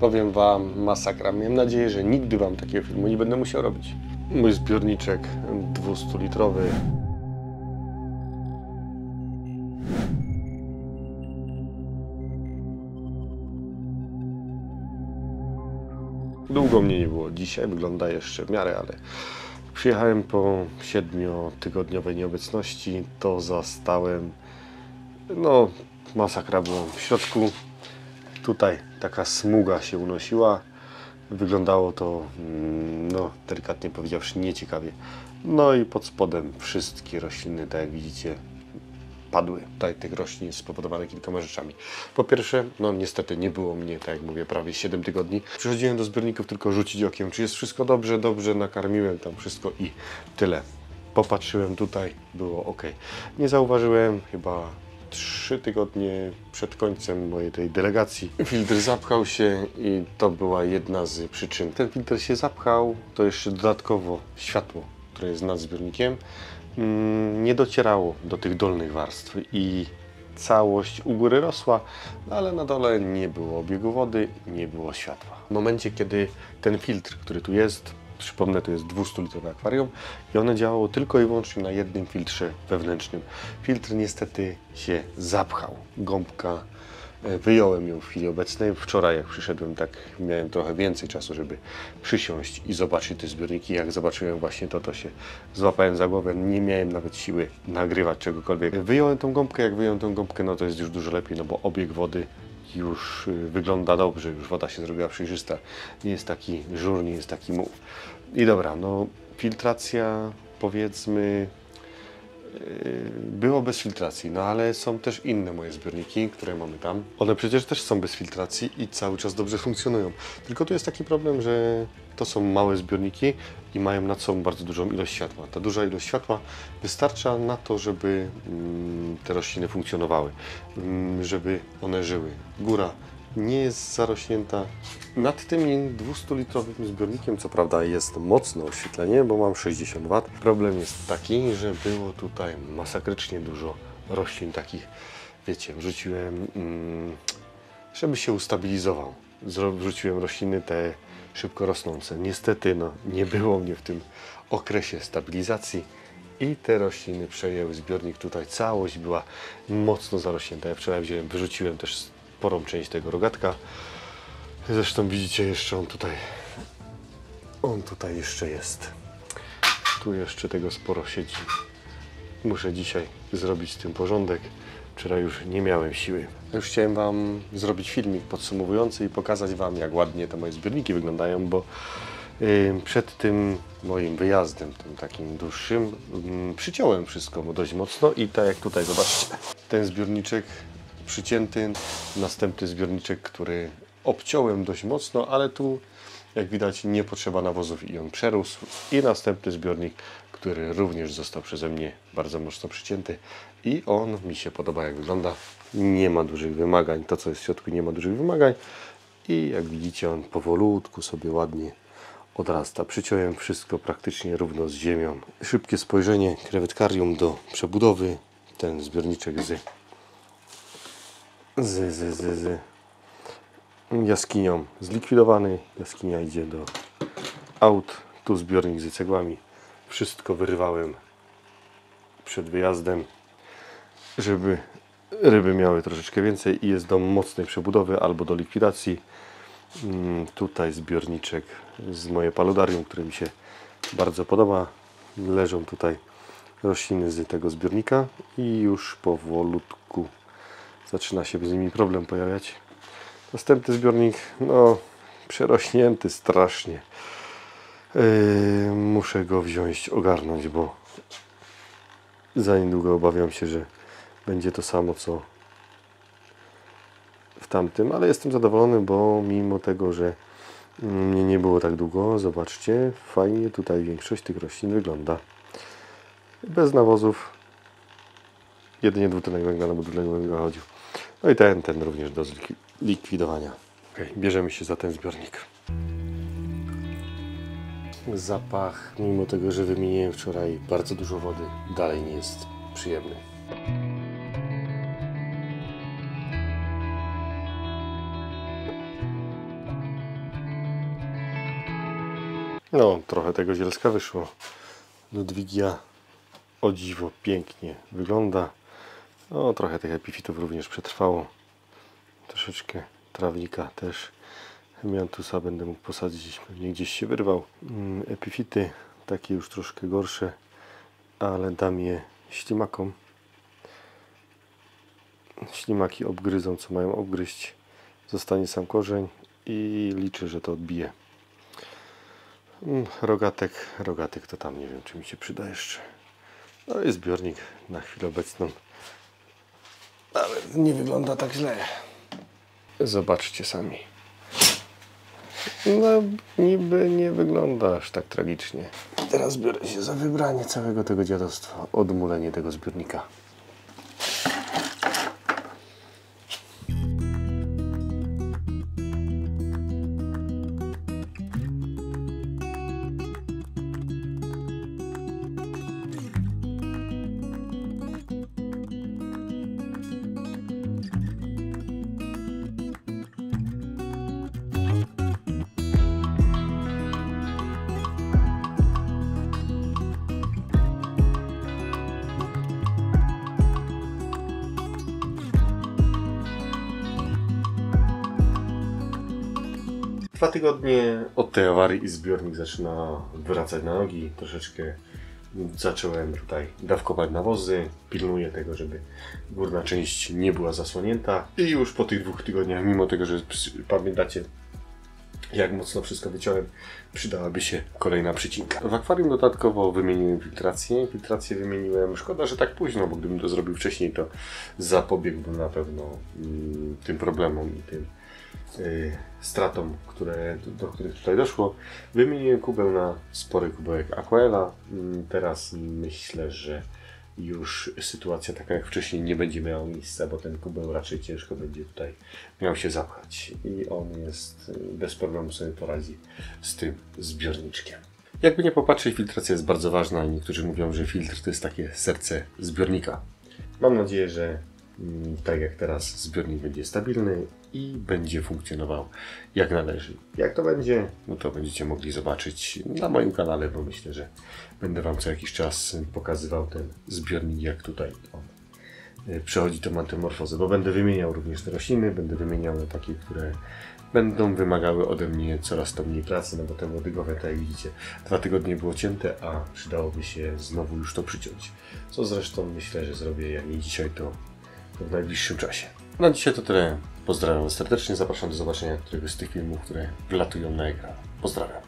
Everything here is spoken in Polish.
Powiem wam, masakra. Miałem nadzieję, że nigdy wam takiego filmu nie będę musiał robić. Mój zbiorniczek 200-litrowy. Długo mnie nie było. Dzisiaj wygląda jeszcze w miarę, ale przyjechałem po 7-tygodniowej nieobecności, to zastałem, no masakra była w środku. Tutaj taka smuga się unosiła. Wyglądało to, no delikatnie powiedziawszy, nieciekawie. No i pod spodem wszystkie rośliny, tak jak widzicie, padły. Tutaj tych roślin jest spowodowane kilkoma rzeczami. Po pierwsze, no niestety nie było mnie, tak jak mówię, prawie 7 tygodni. Przychodziłem do zbiorników tylko rzucić okiem, czy jest wszystko dobrze, nakarmiłem tam wszystko i tyle. Popatrzyłem tutaj, było ok. Nie zauważyłem chyba 3 tygodnie przed końcem mojej tej delegacji. Filtr zapchał się i to była jedna z przyczyn. Ten filtr się zapchał, to jeszcze dodatkowo światło, które jest nad zbiornikiem, nie docierało do tych dolnych warstw i całość u góry rosła, ale na dole nie było obiegu wody, nie było światła. W momencie, kiedy ten filtr, który tu jest, przypomnę, to jest 200-litrowe akwarium i one działało tylko i wyłącznie na jednym filtrze wewnętrznym. Filtr niestety się zapchał. Gąbka, wyjąłem ją w chwili obecnej. Wczoraj jak przyszedłem, tak miałem trochę więcej czasu, żeby przysiąść i zobaczyć te zbiorniki. Jak zobaczyłem właśnie to się złapałem za głowę. Nie miałem nawet siły nagrywać czegokolwiek. Wyjąłem tą gąbkę, jak wyjąłem tą gąbkę, no to jest już dużo lepiej, no bo obieg wody już wygląda dobrze, już woda się zrobiła przejrzysta, nie jest taki żur, nie jest taki muł. I dobra, no filtracja, powiedzmy, było bez filtracji, no ale są też inne moje zbiorniki, które mamy tam. One przecież też są bez filtracji i cały czas dobrze funkcjonują. Tylko tu jest taki problem, że to są małe zbiorniki i mają nad sobą bardzo dużą ilość światła. Ta duża ilość światła wystarcza na to, żeby te rośliny funkcjonowały, żeby one żyły. Góra nie jest zarośnięta. Nad tym 200-litrowym zbiornikiem co prawda jest mocne oświetlenie, bo mam 60 W. Problem jest taki, że było tutaj masakrycznie dużo roślin takich, wiecie, wrzuciłem, żeby się ustabilizował. Wrzuciłem rośliny te szybko rosnące. Niestety no, nie było mnie w tym okresie stabilizacji i te rośliny przejęły zbiornik. Tutaj całość była mocno zarośnięta. Ja wczoraj wyrzuciłem też sporą część tego rogatka. Zresztą widzicie jeszcze on tutaj jeszcze jest. Tu jeszcze tego sporo siedzi. Muszę dzisiaj zrobić z tym porządek. Wczoraj już nie miałem siły. Już chciałem wam zrobić filmik podsumowujący i pokazać wam, jak ładnie te moje zbiorniki wyglądają, bo przed tym moim wyjazdem, tym takim dłuższym, przyciąłem wszystko dość mocno i tak jak tutaj zobaczcie, ten zbiorniczek przycięty, następny zbiorniczek, który obciąłem dość mocno, ale tu jak widać nie potrzeba nawozów i on przerósł, i następny zbiornik, który również został przeze mnie bardzo mocno przycięty i on mi się podoba, jak wygląda. Nie ma dużych wymagań, to co jest w środku nie ma dużych wymagań i jak widzicie on powolutku sobie ładnie odrasta. Przyciąłem wszystko praktycznie równo z ziemią. Szybkie spojrzenie, krewetkarium do przebudowy, ten zbiorniczek z jaskinią zlikwidowany. Jaskinia idzie do aut. Tu zbiornik z cegłami. Wszystko wyrywałem przed wyjazdem, żeby ryby miały troszeczkę więcej i jest do mocnej przebudowy albo do likwidacji. Tutaj zbiorniczek z moje paludarium, które mi się bardzo podoba. Leżą tutaj rośliny z tego zbiornika i już powolutku zaczyna się z nimi problem pojawiać. Następny zbiornik, no przerośnięty strasznie. Muszę go wziąć, ogarnąć, bo za niedługo obawiam się, że będzie to samo co w tamtym, ale jestem zadowolony, bo mimo tego, że mnie nie było tak długo, zobaczcie, fajnie tutaj większość tych roślin wygląda. Bez nawozów, jedynie dwutlenek węgla, no bo dwutlenek węgla chodził. No i ten również do likwidowania. Ok, bierzemy się za ten zbiornik. Zapach, mimo tego, że wymieniłem wczoraj bardzo dużo wody, dalej nie jest przyjemny. No, trochę tego zielska wyszło. Ludwigia o dziwo pięknie wygląda. No, trochę tych epifitów również przetrwało. Troszeczkę trawnika też. Hemiantusa będę mógł posadzić, pewnie gdzieś się wyrwał. Epifity takie już troszkę gorsze, ale dam je ślimakom. Ślimaki obgryzą, co mają obgryźć. Zostanie sam korzeń i liczę, że to odbije. Rogatek to tam nie wiem, czy mi się przyda jeszcze. No i zbiornik na chwilę obecną. Ale nie wygląda tak źle. Zobaczcie sami. No niby nie wygląda aż tak tragicznie. Teraz biorę się za wybranie całego tego dziadostwa. Odmulenie tego zbiornika. Dwa tygodnie od tej awarii i zbiornik zaczyna wracać na nogi. Troszeczkę zacząłem tutaj dawkować nawozy. Pilnuję tego, żeby górna część nie była zasłonięta. I już po tych 2 tygodniach, mimo tego, że pamiętacie, jak mocno wszystko wyciąłem, przydałaby się kolejna przycinka. W akwarium dodatkowo wymieniłem filtrację. Filtrację wymieniłem, szkoda, że tak późno, bo gdybym to zrobił wcześniej, to zapobiegłbym na pewno tym problemom i tym stratom, do których tutaj doszło. Wymieniłem kubeł na spory kubełek Aquaela. Teraz myślę, że już sytuacja taka jak wcześniej nie będzie miała miejsca, bo ten kubeł raczej ciężko będzie tutaj miał się zapchać i on jest bez problemu sobie poradzi z tym zbiorniczkiem. Jakby nie popatrzeć, filtracja jest bardzo ważna i niektórzy mówią, że filtr to jest takie serce zbiornika. Mam nadzieję, że tak jak teraz zbiornik będzie stabilny i będzie funkcjonował jak należy. Jak to będzie, no to będziecie mogli zobaczyć na moim kanale, bo myślę, że będę Wam co jakiś czas pokazywał ten zbiornik, jak tutaj on przechodzi tą metamorfozę, bo będę wymieniał również te rośliny, będę wymieniał na takie, które będą wymagały ode mnie coraz to mniej pracy, no bo te łodygowe, tak jak widzicie, 2 tygodnie było cięte, a przydałoby się znowu już to przyciąć. Co zresztą myślę, że zrobię, jak nie dzisiaj, to w najbliższym czasie. Na dzisiaj to tyle. Pozdrawiam Was serdecznie. Zapraszam do zobaczenia któregoś z tych filmów, które wlatują na ekran. Pozdrawiam.